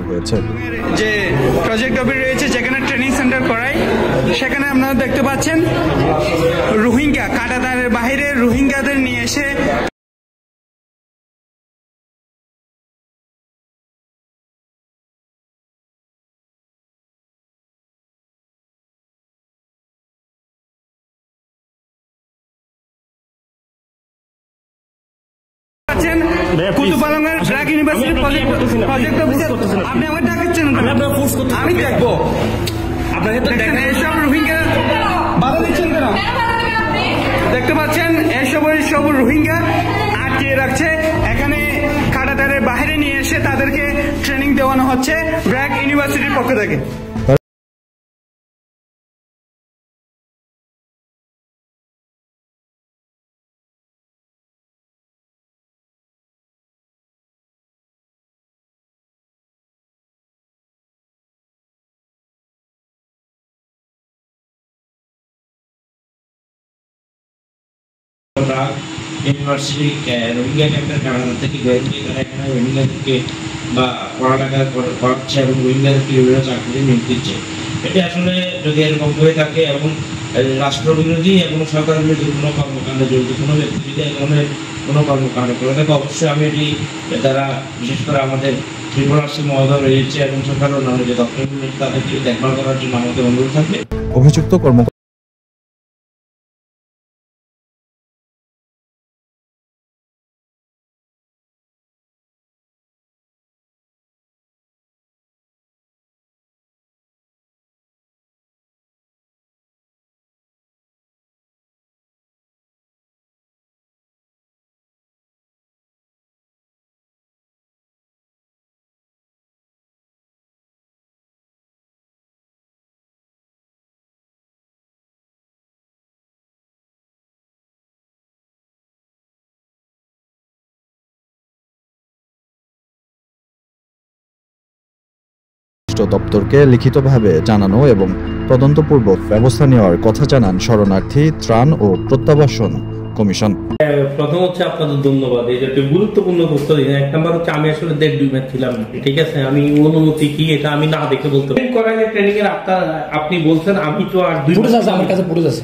হয়েছে। যে project office রয়েছে যেখানে ট্রেনিং সেন্টার করায়, সেখানে আপনারা দেখতে পাচ্ছেন রোহিঙ্গা কাঁটাতারের বাইরে রোহিঙ্গাদের নিয়ে এসে কুতুবুলাঙ্গার ব্র্যাক ইউনিভার্সিটি প্রজেক্ট অফিসার আপনি আমার ডাকাচ্ছেন, আমি দেখবো এইসব রোহিঙ্গা বাধা দিচ্ছেন কেন? দেখতে পাচ্ছেন এইসব রোহিঙ্গা আটকিয়ে রাখছে, এখানে কাঁটাতারের বাইরে নিয়ে এসে তাদেরকে ট্রেনিং দেওয়ানো হচ্ছে ব্র্যাক ইউনিভার্সিটির পক্ষ থেকে। ইউনিভার্সিটি রোহিঙ্গা ক্যাম্পের কানাডা থেকে এখানে রোহিঙ্গাদেরকে বা পড়ালেখা করাচ্ছে এবং রোহিঙ্গাদেরকে বিভিন্ন চাকরি নিয়োগ দিচ্ছে। এটি আসলে যদি এরকম হয়ে থাকে এবং রাষ্ট্রবিরোধী এবং সরকার বিরোধী কোনো কর্মকাণ্ডে জড়িত কোনো ব্যক্তি যদি এই ধরনের কোনো কর্মকাণ্ড করে থাকে, অবশ্যই আমি এটি যারা বিশেষ করে আমাদের ত্রিপুরাসী মহোদয় রয়েছে এবং সরকারের অন্যান্য যে দপ্তরগুলো রয়েছে তাদেরকে দেখভাল করার জন্য আমাদের অনুরোধ থাকবে। অভিযুক্ত কর্মকর্তা দপ্তরকে লিখিতভাবে জানানো এবং তদন্তপূর্বক ব্যবস্থা নেওয়ার কথা জানান শরণার্থী ত্রাণ ও প্রত্যাবাসন কমিশন। প্রথম হচ্ছে আপনাদের ধন্যবাদ, এই যে গুরুত্বপূর্ণ তথ্য দিলেন। এক নম্বর হচ্ছে আমি আসলে 1.5-2 মাস ছিলাম না, ঠিক আছে, আমি অনুমতি কি এটা আমি না দেখে বলতে পারি। ট্রেনিং এর আপনি বলছেন আমি তো আর 2 মাস আমার কাছে ফুটেজ আছে,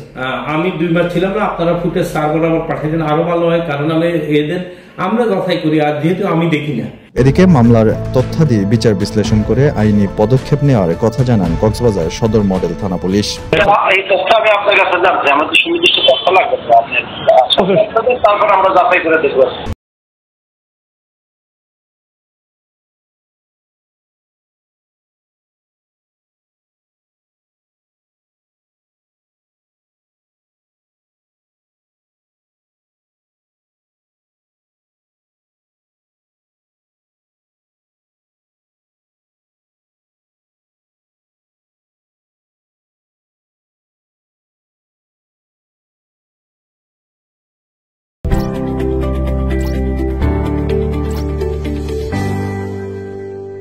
আমি 2 মাস ছিলাম না, আপনারা ফুটেজ সার্ভার আমার পাঠিয়েছেন আরো ভালো হয়, কারণ আমি এদের আমরা যাচাই করি আর যেহেতু আমি দেখি না। এদিকে মামলার তথ্যাদি বিচার বিশ্লেষণ করে আইনি পদক্ষেপ নেওয়ার কথা জানান কক্সবাজার সদর মডেল থানা পুলিশ। এই তথ্য আমি আপনার কাছে জানছি, আমাদের সুনির্দিষ্ট তথ্য লাগবে, তারপর আমরা যাচাই করে দেখবো।